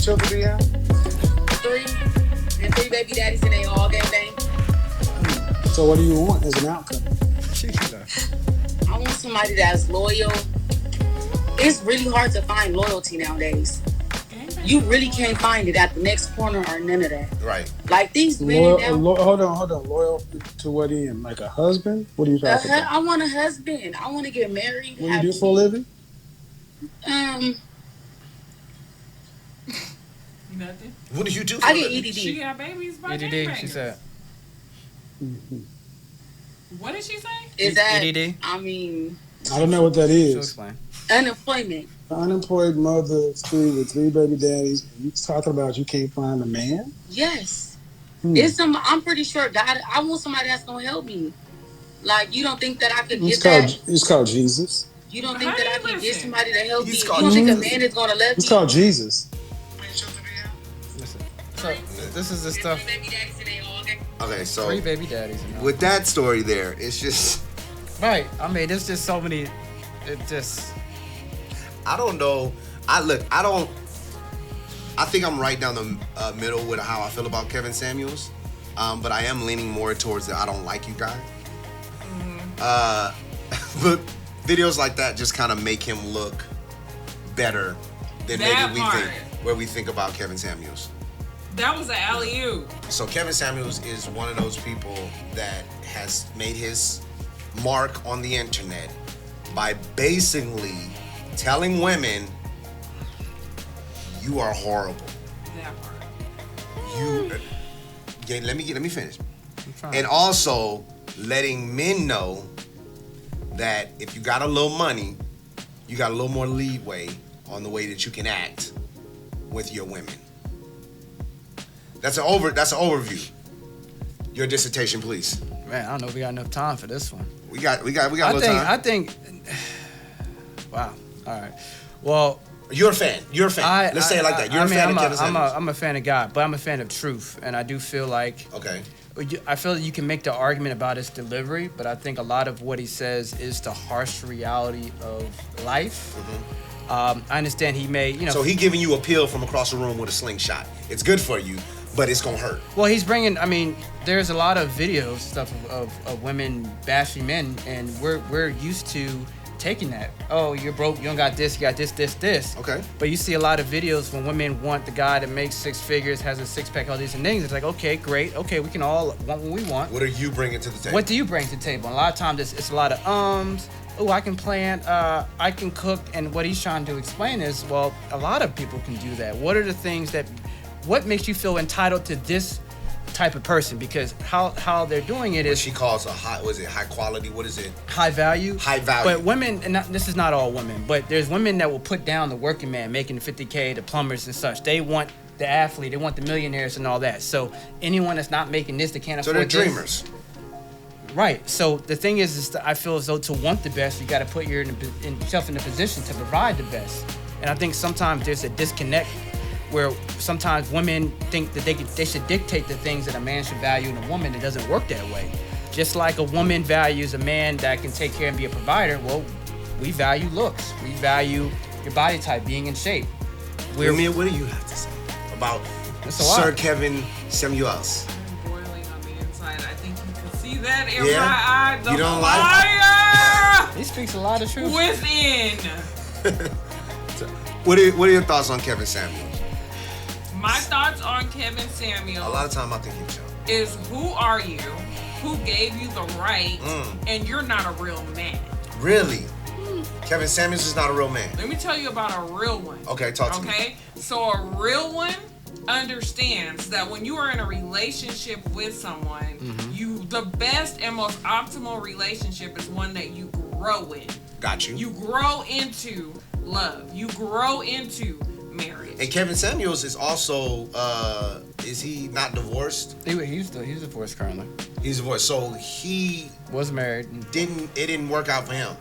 children do you have? 3. And 3 baby daddies, and they all gang bang. So what do you want as an outcome? I want somebody that's loyal. It's really hard to find loyalty nowadays. You really can't find it at the next corner or none of that. Right. Like these men now. Hold on. Loyal to what end? Like a husband? What are you talking about? I want a husband. I want to get married. What do you do for a living? Nothing. What do you do? I get EDD. She got babies by EDD, she said. Mm-hmm. What did she say? Is that EDD? I mean, I don't know what that She'll is. explain. unemployment. Unemployed mother, with 3 baby daddies. You talking about you can't find a man? Yes. I'm pretty sure God. I want somebody that's gonna help me. Like, you don't think that I could get that? It's called Jesus. You don't think that I can get somebody to help me? You called don't think a Jesus. man is gonna love me? It's called Jesus. Listen, so this is the stuff. Okay, so 3 baby daddies. You know? with that story there, it's just Right. I mean, there's just so many. It just. I don't know. I think I'm right down the middle with how I feel about Kevin Samuels, but I am leaning more towards the I don't like you guy. But videos like that just kind of make him look better than maybe we think about Kevin Samuels. That was an alley-oop. So Kevin Samuels is one of those people that has made his mark on the internet by basically telling women, you are horrible. That part. Let me finish. And also letting men know that if you got a little money, you got a little more leeway on the way that you can act with your women. That's an overview. Your dissertation, please. Man, I don't know if we got enough time for this one. We got a little time. I think. Wow. All right. Well. You're a fan. Let's say it like that. You're a fan of Kevin Samuels. I'm a fan of God, but I'm a fan of truth, and I do feel like. Okay. I feel that you can make the argument about his delivery, but I think a lot of what he says is the harsh reality of life. I understand he may, So he giving you a pill from across the room with a slingshot. It's good for you, but it's gonna hurt. Well, he's bringing. I mean, there's a lot of videos stuff of women bashing men, and we're used to taking that. Oh, you're broke. You don't got this. You got this. Okay. But you see a lot of videos when women want the guy that makes 6 figures, has a 6-pack, all these things. It's like, okay, great. Okay, we can all want what we want. What are you bringing to the table? What do you bring to the table? And a lot of times it's a lot of Oh, I can plan. I can cook. And what he's trying to explain is, well, a lot of people can do that. What are the things what makes you feel entitled to this type of person? Because how they're doing it is she calls high quality? What is it? High value. High value. But women, and this is not all women, but there's women that will put down the working man making $50K, the plumbers and such. They want the athlete, they want the millionaires and all that. So anyone that's not making this, they can't afford this. So they're dreamers. Right. So the thing is that I feel as though to want the best, you got to put yourself in a position to provide the best. And I think sometimes there's a disconnect where sometimes women think that they should dictate the things that a man should value in a woman. It doesn't work that way. Just like a woman values a man that can take care and be a provider, well, we value looks. We value your body type, being in shape. What do you have to say about Sir Kevin Samuels? I'm boiling on the inside. I think you can see that in Yeah? my eye. The You don't fire He speaks a lot of truth. within. What are your thoughts on Kevin Samuels? My thoughts on Kevin Samuels. A lot of time I think you show. Is who are you? Who gave you the right? And you're not a real man. Really? Kevin Samuels is not a real man. Let me tell you about a real one. Okay, talk to me. Okay? So a real one understands that when you are in a relationship with someone, the best and most optimal relationship is one that you grow in. Got you. You grow into love. You grow into marriage. And Kevin Samuels is also, is he not divorced? He's divorced currently. He's divorced. So he was married. It didn't work out for him.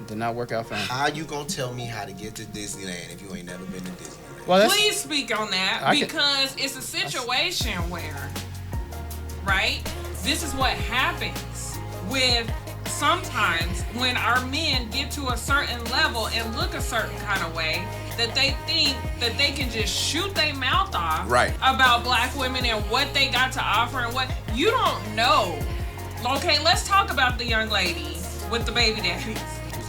Did not work out for him. How you gonna tell me how to get to Disneyland if you ain't never been to Disneyland? Well, please speak on that because it's a situation where, right? This is what happens with sometimes when our men get to a certain level and look a certain kind of way, that they think that they can just shoot their mouth off Right. about black women and what they got to offer and what you don't know. Okay, let's talk about the young lady with the baby daddies.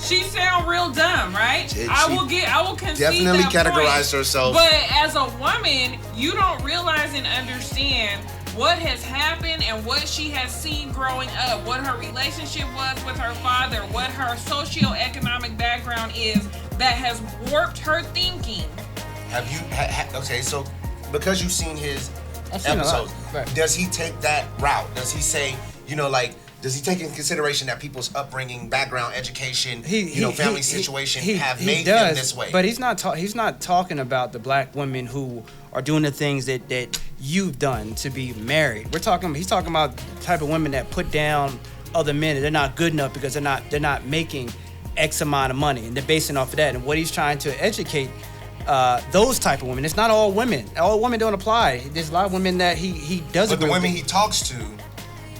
She sound real dumb, right? I will concede definitely that categorized point. herself. But as a woman, you don't realize and understand what has happened and what she has seen growing up, what her relationship was with her father, what her socioeconomic background is that has warped her thinking. Have you? Okay, so because you've seen his seen episodes, right. does he take that route? Does he say, does he take in consideration that people's upbringing, background, education, family situation have made them this way? But he's not talking about the black women who are doing the things that you've done to be married. He's talking about the type of women that put down other men, and they're not good enough because they're not making X amount of money, and they're basing off of that. And what he's trying to educate those type of women. It's not all women. All women don't apply. There's a lot of women that he does. But the women he talks to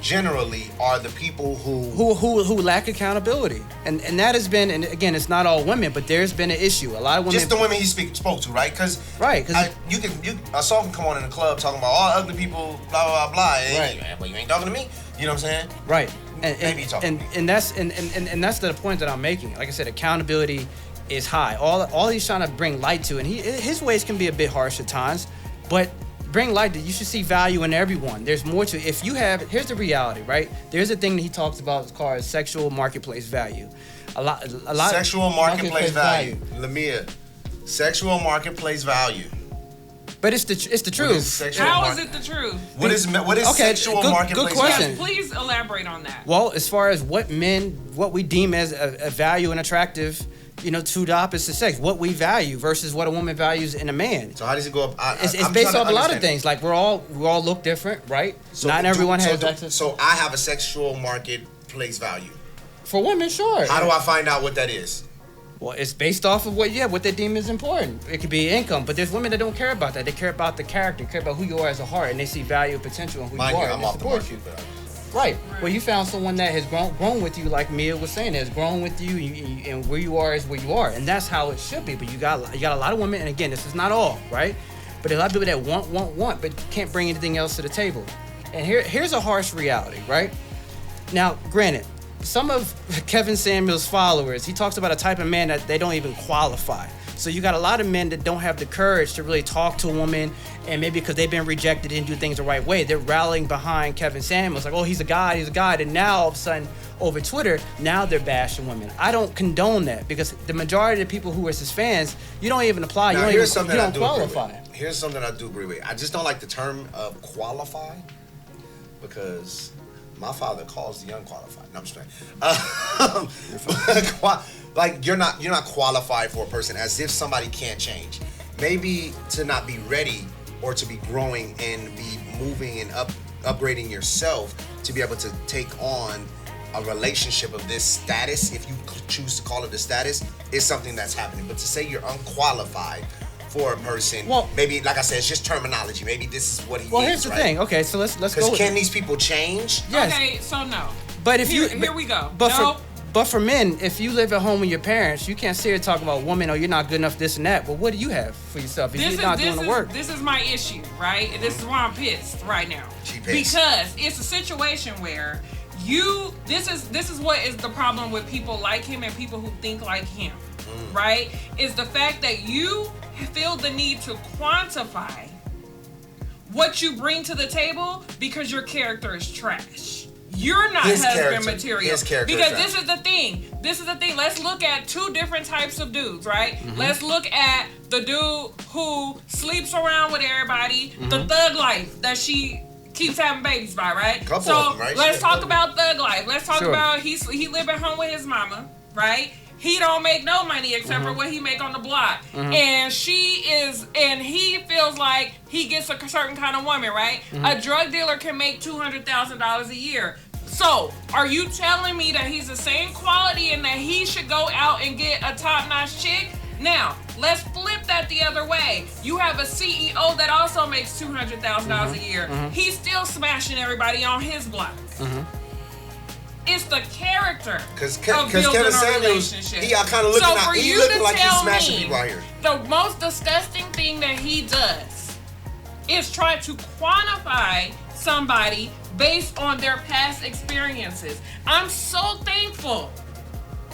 generally are the people who lack accountability, and that has been, and again, it's not all women, but there's been an issue. A lot of women, just the women he spoke to, right? Because a song can come on in the club talking about all ugly people, blah blah blah, and but you ain't talking to me. You know what I'm saying? Right. And that's the point that I'm making. Like I said, accountability is high. All he's trying to bring light to, and his ways can be a bit harsh at times, but bring light that you should see value in everyone. There's more to it. If you have, here's the reality, right? There's a thing that he talks about called sexual marketplace value. A lot. Sexual marketplace value. Lamia, sexual marketplace value. But it's the truth. How is it the truth? What is sexual marketplace good question. value? Please elaborate on that. Well, as far as what we deem as a value and attractive, to the opposite sex, what we value versus what a woman values in a man. So how does it go up? It's based off a lot of things. Like we all look different, right? So not everyone has access. So I have a sexual marketplace value. For women, sure. How do I find out what that is? Well, it's based off of what they deem is important. It could be income, but there's women that don't care about that. They care about the character, care about who you are as a heart, and they see value and potential in who you are. I'm off the market. Right. Well, you found someone that has grown with you, like Mia was saying, has grown with you, and where you are is where you are, and that's how it should be. But you got a lot of women, and again, this is not all, right? But a lot of people that want, but can't bring anything else to the table. And here's a harsh reality, right? Now, granted, some of Kevin Samuels' followers, he talks about a type of man that they don't even qualify. So you got a lot of men that don't have the courage to really talk to a woman, and maybe because they've been rejected and do things the right way, they're rallying behind Kevin Samuels, like, oh, he's a god, and now all of a sudden over Twitter, now they're bashing women. I don't condone that, because the majority of the people who are his fans, you don't even apply, now, you don't qualify. Here's something I do agree with. I just don't like the term of qualify, because my father calls the unqualified. No, I'm just playing. Like you're not qualified for a person, as if somebody can't change. Maybe to not be ready or to be growing and be moving and upgrading yourself to be able to take on a relationship of this status, if you choose to call it a status, is something that's happening. But to say you're unqualified for a person, maybe, like I said, it's just terminology. Maybe this is what he is. Well, here's the thing. Okay, so let's go. Because can these people change? Yes. Okay, so no. But if here we go. But for men, if you live at home with your parents, you can't sit here talking about women, you're not good enough, this and that. But what do you have for yourself if you're not doing the work? This is my issue, right? And this is why I'm pissed right now. Because it's a situation where this is what is the problem with people like him and people who think like him, right? Is the fact that you feel the need to quantify what you bring to the table because your character is trash. You're not husband material. Because this is the thing. Let's look at two different types of dudes, right? Mm-hmm. Let's look at the dude who sleeps around with everybody, the thug life that she keeps having babies by, right? Let's talk about thug life. Let's talk about he live at home with his mama, right? He don't make no money except for what he make on the block. And he feels like he gets a certain kind of woman, right? A drug dealer can make $200,000 a year. So, are you telling me that he's the same quality and that he should go out and get a top-notch chick? Now, let's flip that the other way. You have a CEO that also makes $200,000 a year. He's still smashing everybody on his block. It's the character. Because Kevin Samuels, he kind of looking so out. He looking like he's smashing people out here. The most disgusting thing that he does is try to quantify somebody based on their past experiences. I'm so thankful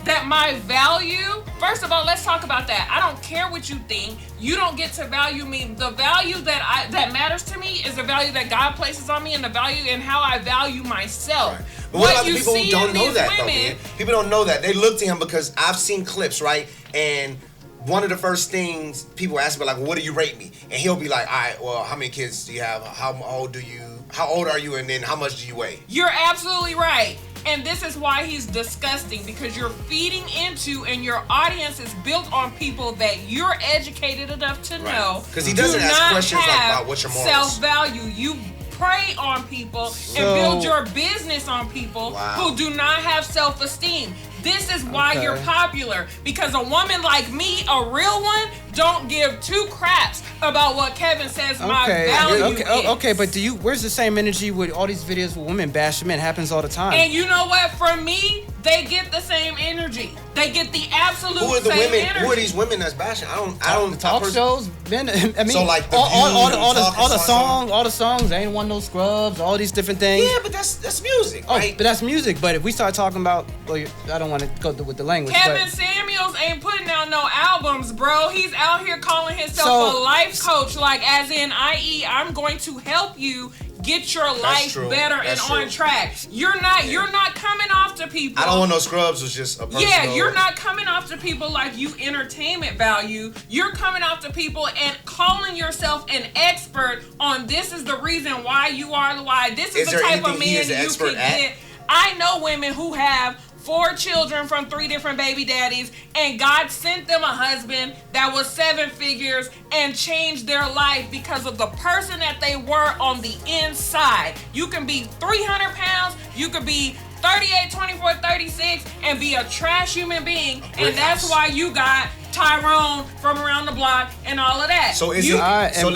that my value, first of all, let's talk about that. I don't care what you think. You don't get to value me. The value that matters to me is the value that God places on me, and the value and how I value myself. Right. But what about the people who don't know that, though, man? People don't know that. They look to him because I've seen clips, right? And one of the first things people ask me, like, well, what do you rate me? And he'll be like, all right, well, how many kids do you have? How old are you? And then how much do you weigh? You're absolutely right. And this is why he's disgusting, because you're feeding into, and your audience is built on people that you're educated enough to know. Because he doesn't ask questions like about what's your morals. Self-value. You prey on people and build your business on people who do not have self-esteem. This is why you're popular, because a woman like me, a real one, don't give two craps about what Kevin says my value is. Okay, but where's the same energy with all these videos where women bash men? It happens all the time. And you know what? From me, they get the same energy. They get the absolute same energy. Who are these women that's bashing? I don't talk shows, men. I mean, so like all the songs. Ain't want no scrubs. All these different things. Yeah, but that's music, right? But that's music. But if we start talking about, I don't want to go with the language. Kevin Samuels ain't putting out no albums, bro. He's out here calling himself a life coach, like as in, i.e., I'm going to help you get your life better and on track. You're not coming off to people. I don't want no scrubs. It's just a personal. Yeah, you're not coming off to people like you entertainment value. You're coming off to people and calling yourself an expert on this is the reason why you are the why. This is the type of man you can get. I know women who have 4 children from 3 different baby daddies, and God sent them a husband that was 7 figures and changed their life because of the person that they were on the inside. You can be 300 pounds, you could be 38, 24, 36, and be a trash human being, and that's why you got Tyrone from around the block and all of that. So let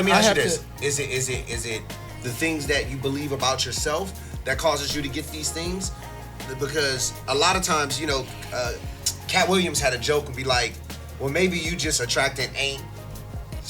me ask you this: Is it the things that you believe about yourself that causes you to get these things? Because a lot of times, Cat Williams had a joke and be like, well, maybe you just attracted ain't,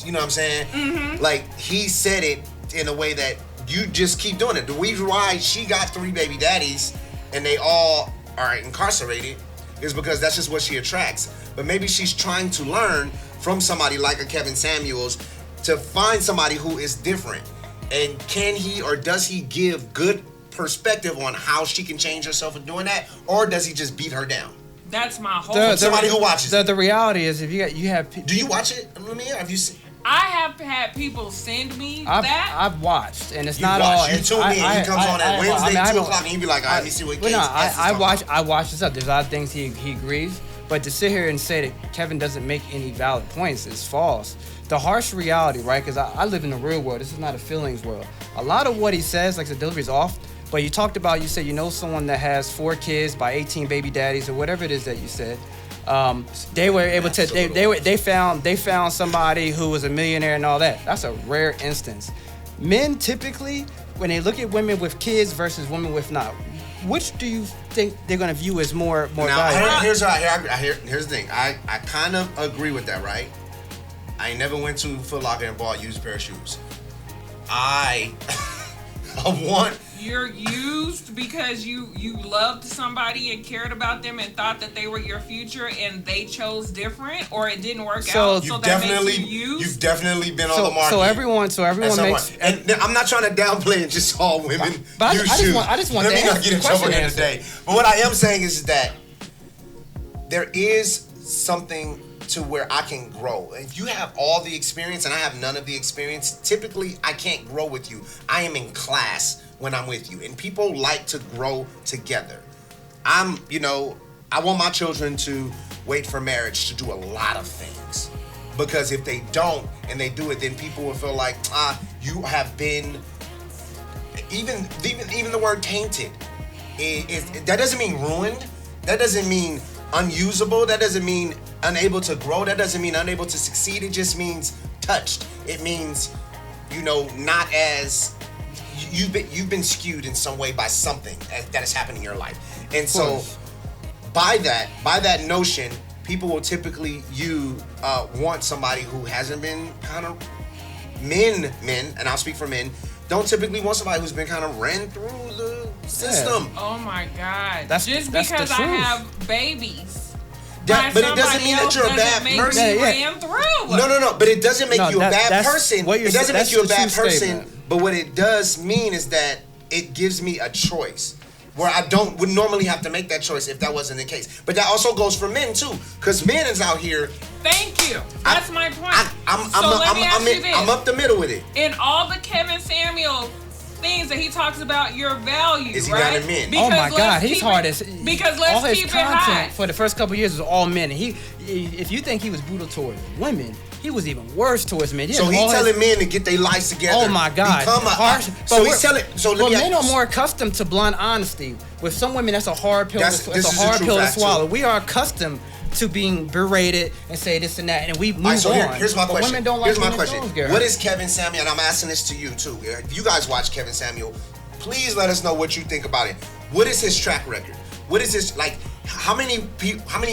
you know what I'm saying? Mm-hmm. Like, he said it in a way that you just keep doing it. The reason why she got 3 baby daddies and they all are incarcerated is because that's just what she attracts. But maybe she's trying to learn from somebody like a Kevin Samuels to find somebody who is different. And can he or does he give good perspective on how she can change herself in doing that, or does he just beat her down? That's my whole. Somebody who watches the reality is, if you have. Do you watch it? Have you seen? I have had people send me that. I've watched, and it's not all. You tune in. He comes on at Wednesday 2 o'clock, and he be like, "All right, let me see what." Well, no, I watch this up. There's a lot of things he agrees, but to sit here and say that Kevin doesn't make any valid points is false. The harsh reality, right? Because I live in the real world. This is not a feelings world. A lot of what he says, like the delivery is off. But you talked about, you said you know someone that has 4 kids by 18 baby daddies or whatever it is that you said. They were able to they found somebody who was a millionaire and all that. That's a rare instance. Men typically, when they look at women with kids versus women with not, which do you think they're gonna view as more valuable? Here's the thing. I kind of agree with that, right? I never went to Foot Locker and bought a used pair of shoes. I want. You're used because you loved somebody and cared about them and thought that they were your future and they chose different, or it didn't work out. So that makes you used. You've definitely been on the market. So everyone makes. And I'm not trying to downplay it. Just all women use shoes. I just want Let me not get in trouble here today. But what I am saying is that there is something to where I can grow. If you have all the experience and I have none of the experience, typically I can't grow with you. I am in class when I'm with you, and people like to grow together. I want my children to wait for marriage to do a lot of things, because if they don't and they do it, then people will feel like you have been even the word tainted. That doesn't mean ruined. That doesn't mean unusable. That doesn't mean unable to grow. That doesn't mean unable to succeed. It just means touched. It means not as. You've been skewed in some way by something that has happened in your life. And so by that notion, people will typically want somebody who hasn't been kind of men, and I'll speak for men, don't typically want somebody who's been kind of ran through the system. Oh my God. That's because I have babies. But it doesn't mean that you're a bad person. Ran through. No. But it doesn't make you a bad person. It doesn't make you a bad person. But what it does mean is that it gives me a choice where I would normally have to make that choice if that wasn't the case. But that also goes for men too, because men is out here. Thank you. That's my point. I'm up the middle with it. In all the Kevin Samuels things that he talks about your value, is he right? not a man? Oh my God, he's hard as because let's all his keep content it high. for the first couple of years was all men. If you think he was brutal towards women, he was even worse towards men. So he's telling men to get their lives together. Oh my God, harsh. Men are more accustomed to blunt honesty. With some women, that's a hard pill. To swallow. We are accustomed to being berated and say this and that, and we move on. Here's my question. Women don't like What is Kevin Samuel? And I'm asking this to you too. If you guys watch Kevin Samuel, please let us know what you think about it. What is his track record? What is his like? How many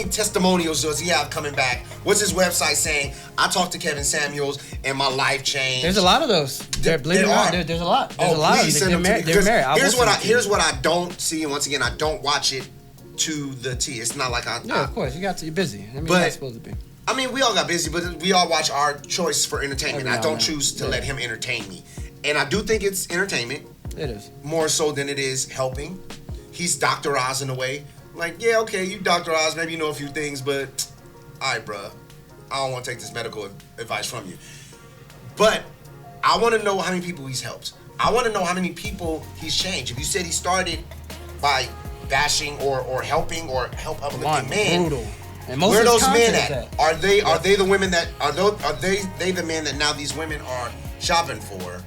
testimonials does he have coming back? What's his website saying? I talked to Kevin Samuels and my life changed. There's a lot of those. There's a lot. There's a lot. They're married. Here's what I don't see, and once again, I don't watch it to the T. It's not like of course, you're busy. You're not supposed to be. I mean, we all got busy, but we all watch our choice for entertainment. I don't choose to let him entertain me. And I do think it's entertainment. It is. More so than it is helping. He's Dr. Oz in a way. Like, yeah, okay, you Dr. Oz, maybe you know a few things, but all right, bruh, I don't want to take this medical advice from you. But I want to know how many people he's helped. I want to know how many people he's changed. If you said he started by bashing or helping or help uplifting men, brutal. And where are those men at? Are they the women that are they the men that now these women are shopping for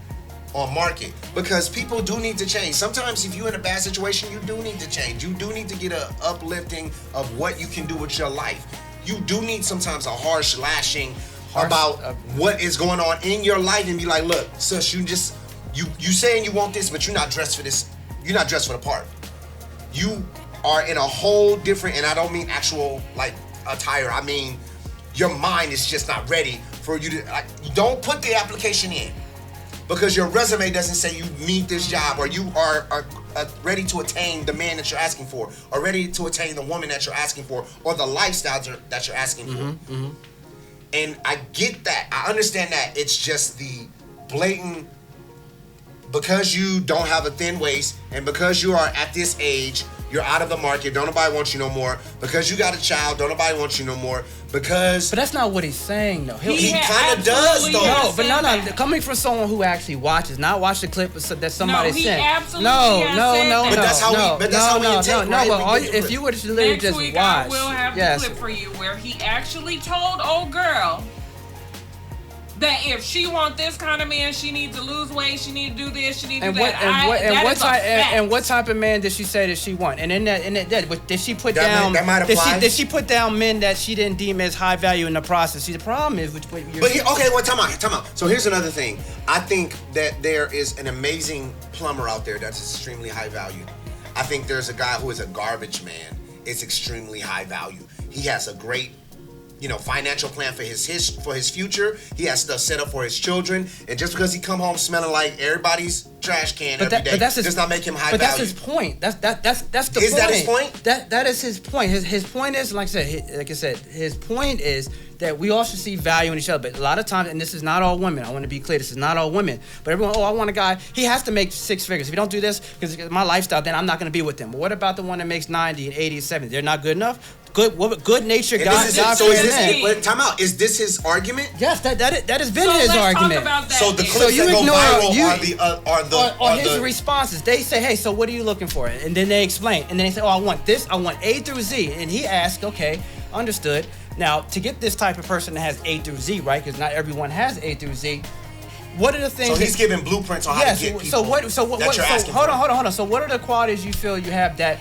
on market? Because people do need to change. Sometimes if you're in a bad situation, you do need to change. You do need to get a uplifting of what you can do with your life. You do need sometimes a harsh lashing about what is going on in your life and be like, look, sis, you saying you want this, but you're not dressed for this. You're not dressed for the part. You are in a whole different, and I don't mean actual like attire. I mean your mind is just not ready for you to. Don't put the application in because your resume doesn't say you need this job or you are ready to attain the man that you're asking for, or ready to attain the woman that you're asking for, or the lifestyle that you're asking for. Mm-hmm. And I get that. I understand that. It's just the blatant. Because you don't have a thin waist and because you are at this age, you're out of the market, don't nobody want you no more. Because you got a child, don't nobody want you no more. Because... But that's not what he's saying, though. He kind of does, though. No, but no. Coming from someone who actually watches, not watch the clip that somebody sent. No. But that's how we intake, right? But if you were to literally just watch... I will have the clip for you where he actually told old girl that if she want this kind of man, she needs to lose weight, she need to do this, she need to do that. And what type of man did she say that she want? And in that did she put down? That might apply. Did she put down men that she didn't deem as high value in the process? See, the problem is time out. So here's another thing. I think that there is an amazing plumber out there that's extremely high value. I think there's a guy who is a garbage man. It's extremely high value. He has a great financial plan for his future. He has stuff set up for his children, and just because he come home smelling like everybody's trash can every day does not make him high value. But that's his point. That's the point. Is that his point? That is his point. His point is, like I said, his point is that we all should see value in each other. But a lot of times, and this is not all women. I want to be clear. This is not all women. But everyone, I want a guy. He has to make 6 figures. If you don't do this, because my lifestyle, then I'm not going to be with them. But what about the one that makes 90 and 80 and 70? They're not good enough. Good nature, God. Time out. Is this his argument? Yes, that has been his argument. So the clips that go viral are his responses. They say, hey, so what are you looking for? And then they explain. And then they say, oh, I want this. I want A through Z. And he asked, okay, understood. Now, to get this type of person that has A through Z, right? Because not everyone has A through Z. What are the things? So he's giving blueprints on how to get people. Hold on. So what are the qualities you feel you have that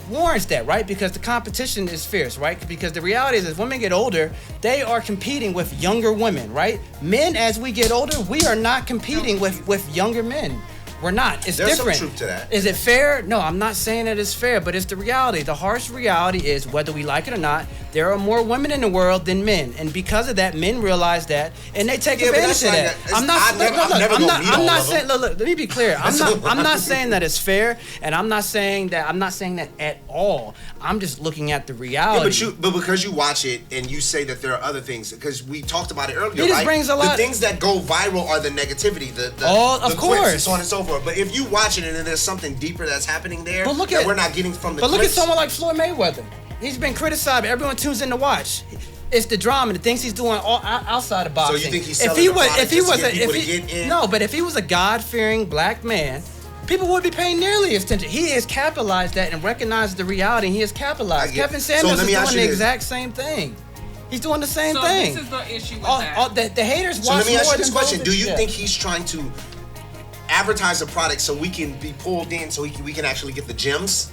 warrants that, right? Because the competition is fierce, right? Because the reality is, as women get older, they are competing with younger women, right? Men, as we get older, we are not competing with younger men. We're not. It's There's different. some truth to that. Is it fair? No, I'm not saying that it's fair, but it's the reality. The harsh reality is, whether we like it or not, there are more women in the world than men, and because of that, men realize that, and they take advantage of that. I'm not saying. Look, let me be clear. I'm not saying that it's fair, and I'm not saying that at all. I'm just looking at the reality. Yeah, but because you watch it and you say that there are other things, because we talked about it earlier, it just brings a lot. The things that go viral are the negativity, the of course, clips, and so on and so forth. But if you watch it and then there's something deeper that's happening there that we're not getting from the clips. But look at someone like Floyd Mayweather. He's been criticized, but everyone tunes in to watch. It's the drama, the things he's doing all outside of boxing. So you think he's selling the product just to get people to get in? No, but if he was a God-fearing black man, people would be paying nearly as attention. He has capitalized that and recognized the reality, and he has capitalized. Kevin Samuels is doing the exact same thing. He's doing the same thing. So this is the issue with that. The haters watch more. So let me ask you this than question. Do you think he's trying to advertise a product so we can be pulled in, so we can actually get the gems?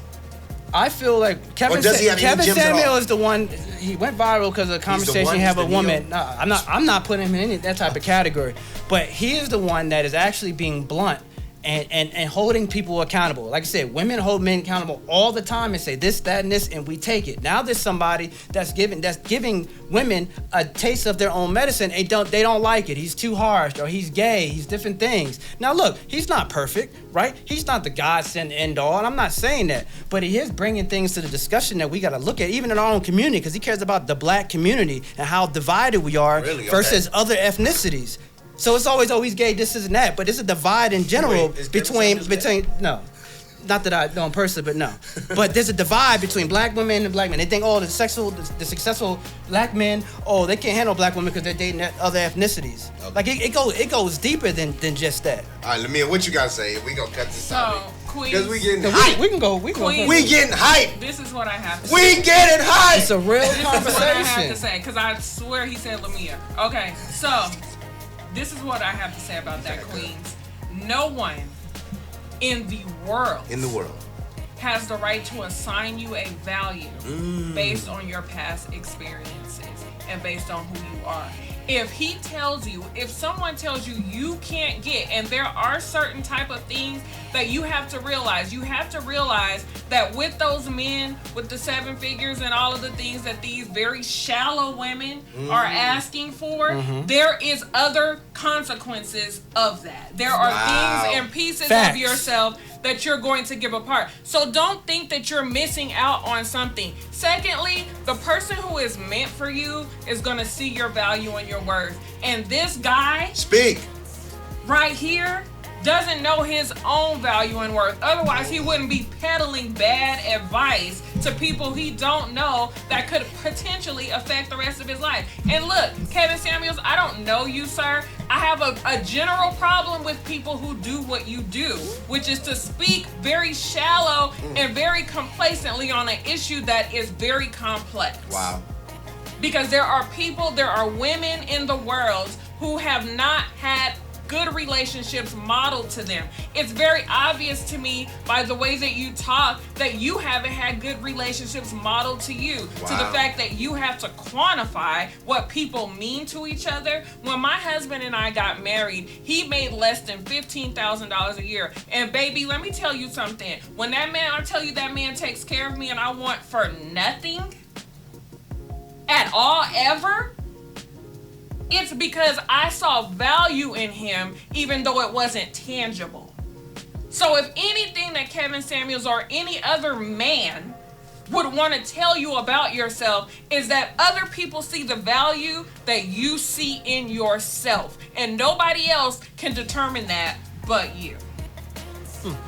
I feel like Kevin Samuel is the one. He went viral because of a conversation he had with a woman. No, I'm not putting him in that type of category. But he is the one that is actually being blunt and holding people accountable. Like I said, women hold men accountable all the time and say this, that, and this, and we take it. Now there's somebody that's giving women a taste of their own medicine. They don't like it. He's too harsh, or he's gay. He's different things. Now look, he's not perfect, right? He's not the godsend end all, and I'm not saying that. But he is bringing things to the discussion that we got to look at, even in our own community, because he cares about the black community and how divided we are versus other ethnicities. So it's always, he's gay, this and that, but it's a divide in general between no, not that I know him personally, but no. But there's a divide between black women and black men. They think, the successful black men, they can't handle black women because they're dating other ethnicities. Okay. Like it goes deeper than just that. All right, let me. What you gotta say? We gonna cut this out because we getting hype. We can go. We getting hype. This is what I have to say. We getting hype. It's a real conversation. This is what I have to say because I swear he said Lamia. Okay, so. This is what I have to say about that, Queens. No one in the world has the right to assign you a value based on your past experiences and based on who you are. If someone tells you can't get, and there are certain type of things that you have to realize that with those men with the 7 figures and all of the things that these very shallow women are asking for, there is other consequences of that. There are things and pieces of yourself that you're going to give apart. So don't think that you're missing out on something. Secondly, the person who is meant for you is going to see your value and your worth. And this guy right here doesn't know his own value and worth. Otherwise, he wouldn't be peddling bad advice to people he don't know that could potentially affect the rest of his life. And look, Kevin Samuels, I don't know you, sir. I have a general problem with people who do what you do, which is to speak very shallow and very complacently on an issue that is very complex. Wow. Because there are women in the world who have not had good relationships modeled to them. It's very obvious to me by the way that you talk that you haven't had good relationships modeled to you. Wow. To the fact that you have to quantify what people mean to each other. When my husband and I got married, he made less than $15,000 a year. And baby, let me tell you something. When I tell you that man takes care of me and I want for nothing at all ever, it's because I saw value in him even though it wasn't tangible. So if anything that Kevin Samuels or any other man would want to tell you about yourself is that other people see the value that you see in yourself. And nobody else can determine that but you.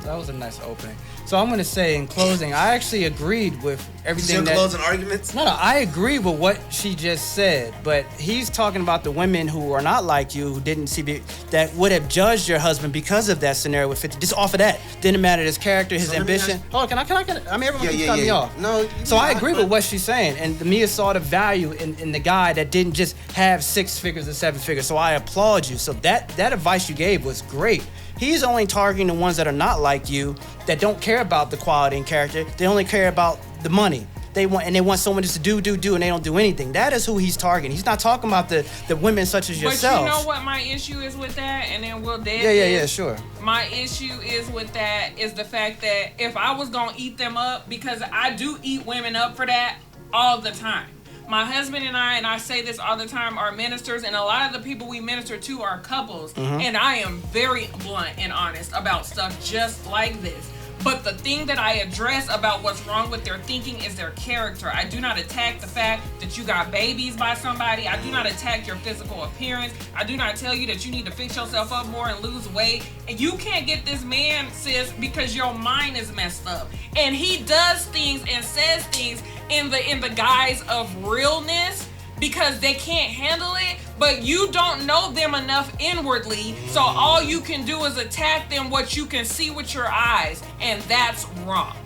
That was a nice opening. So I'm going to say in closing, I actually agreed with everything that... closing arguments? No, I agree with what she just said. But he's talking about the women who are not like you, who didn't see... that would have judged your husband because of that scenario with 50. Just off of that. Didn't matter his character, his ambition. Can I? I mean, everyone keeps cutting me off. No. So I agree with what she's saying. And Mia saw the value in the guy that didn't just have 6 figures and 7 figures. So I applaud you. So that advice you gave was great. He's only targeting the ones that are not like you, that don't care about the quality and character. They only care about the money. they want someone just to do, and they don't do anything. That is who he's targeting. He's not talking about the women such as yourself. But you know what my issue is with that, and then we'll dead. Yeah, sure. My issue is with that is the fact that if I was gonna eat them up, because I do eat women up for that all the time. My husband and I say this all the time, are ministers, and a lot of the people we minister to are couples. And I am very blunt and honest about stuff just like this. But the thing that I address about what's wrong with their thinking is their character. I do not attack the fact that you got babies by somebody. I do not attack your physical appearance. I do not tell you that you need to fix yourself up more and lose weight. And you can't get this man, sis, because your mind is messed up. And he does things and says things in the guise of realness because they can't handle it, but you don't know them enough inwardly, so all you can do is attack them what you can see with your eyes, and that's wrong.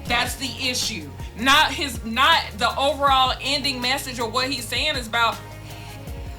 That's the issue. Not the overall ending message or what he's saying is about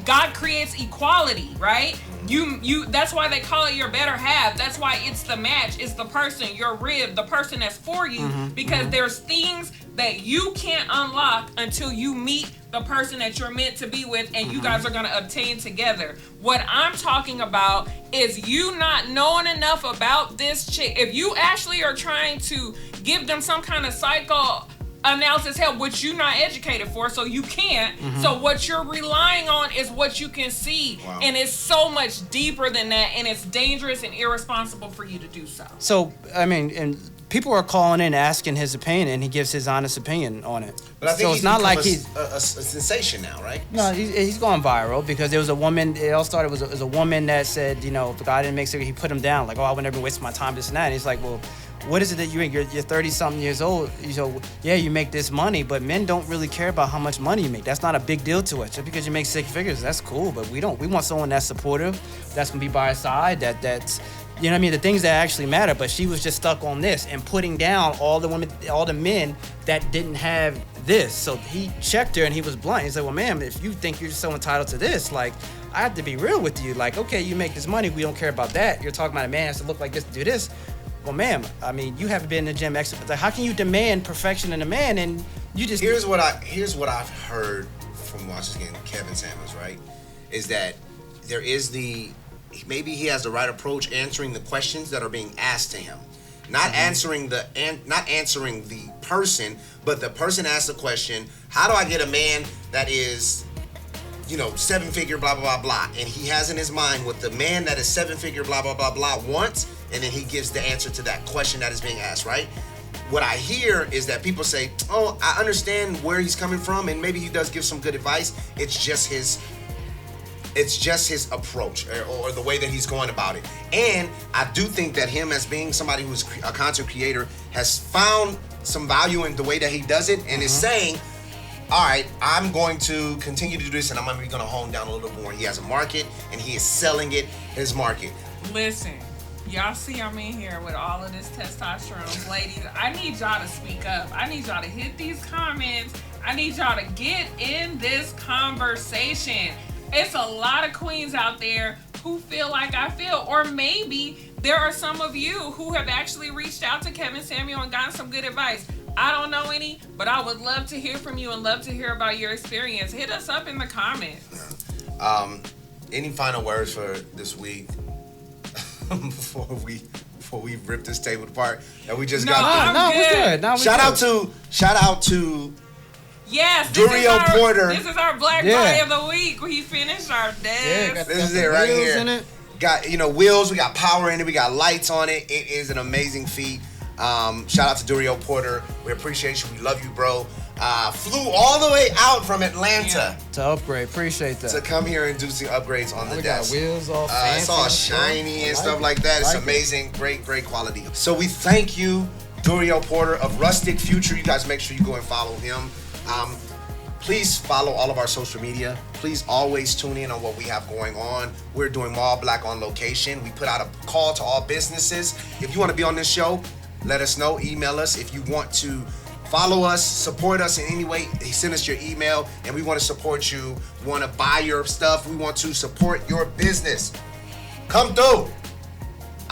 God creates equality, right? You that's why they call it your better half. That's why it's the match, it's the person, your rib, the person that's for you, because there's things that you can't unlock until you meet the person that you're meant to be with, and you guys are going to obtain together. What I'm talking about is you not knowing enough about this chick. If you actually are trying to give them some kind of psychoanalysis help, which you're not educated for, so you can't. So what you're relying on is what you can see. Wow. And it's so much deeper than that, and it's dangerous and irresponsible for you to do so. So, I mean, and people are calling in asking his opinion, and he gives his honest opinion on it. But I think so it's not like he's a sensation now, right? No, he's going viral because there was a woman. It all started was a woman that said, you know, if the guy didn't make sense, he put him down. Like, oh, I would never waste my time, this and that. And he's like, well, what is it that you're 30-something years old? So yeah, you make this money, but men don't really care about how much money you make. That's not a big deal to us. Just because you make six figures, that's cool, but we don't. We want someone that's supportive, that's gonna be by our side, that's you know what I mean, the things that actually matter. But she was just stuck on this and putting down all the women, all the men that didn't have this. So he checked her and he was blunt. He said, well, ma'am, if you think you're so entitled to this, like, I have to be real with you. Like, okay, you make this money, we don't care about that. You're talking about a man has to look like this to do this. Well, ma'am, I mean, you haven't been in the gym. Like, how can you demand perfection in a man and you just... Here's what I've heard from watching Kevin Samuels, right? Is that there is maybe he has the right approach answering the questions that are being asked to him. Not answering the person, but the person asks the question, how do I get a man that is, you know, 7-figure, blah, blah, blah, blah. And he has in his mind what the man that is 7-figure, blah, blah, blah, blah wants, and then he gives the answer to that question that is being asked, right? What I hear is that people say, oh, I understand where he's coming from, and maybe he does give some good advice. It's just his approach or the way that he's going about it. And I do think that him as being somebody who's a content creator has found some value in the way that he does it and is saying, all right, I'm going to continue to do this and I'm going to hone down a little more. He has a market and he is selling it, his market. Listen, y'all see I'm in here with all of this testosterone. Ladies, I need y'all to speak up. I need y'all to hit these comments. I need y'all to get in this conversation. It's a lot of queens out there who feel like I feel, or maybe there are some of you who have actually reached out to Kevin Samuel and gotten some good advice. I don't know any, but I would love to hear from you and love to hear about your experience. Hit us up in the comments. Any final words for this week before we rip this table apart that we just got? No, we're good. No, shout out to yes, Durio Porter. This is our Black Guy of the Week. We finished our desk. Yeah, this is it right here. In it. Got wheels. We got power in it. We got lights on it. It is an amazing feat. Shout out to Durio Porter. We appreciate you. We love you, bro. Flew all the way out from Atlanta to upgrade. Appreciate that. To come here and do some upgrades on the desk. Got wheels all it's all shiny and stuff like that. It's amazing. Great quality. So we thank you, Durio Porter of Rustic Future. You guys make sure you go and follow him. Please follow all of our social media. Please always tune in on what we have going on. We're doing MALLBLACK on location. We put out a call to all businesses. If you want to be on this show, let us know. Email us. If you want to follow us, support us in any way, send us your email, and we want to support you. We want to buy your stuff. We want to support your business. Come through.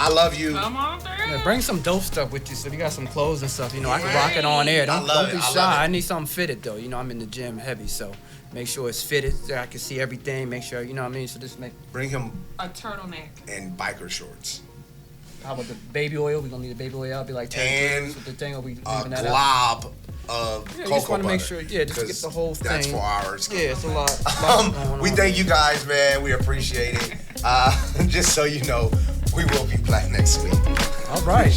I love you. Come on through. Yeah, bring some dope stuff with you. So if you got some clothes and stuff, I can rock it on air. Don't be shy. I need something fitted though. I'm in the gym heavy, so make sure it's fitted so I can see everything. Make sure what I mean. So just bring him a turtleneck and biker shorts. How about the baby oil? We gonna need the baby oil. I'll be like 10 with the thing. Or we leaving that glob out? Of cocoa just want to make sure. Yeah, just get the whole thing. That's for ours. Yeah, it's a lot. We thank you guys, man. We appreciate it. Just so you know, we will be black next week. All right.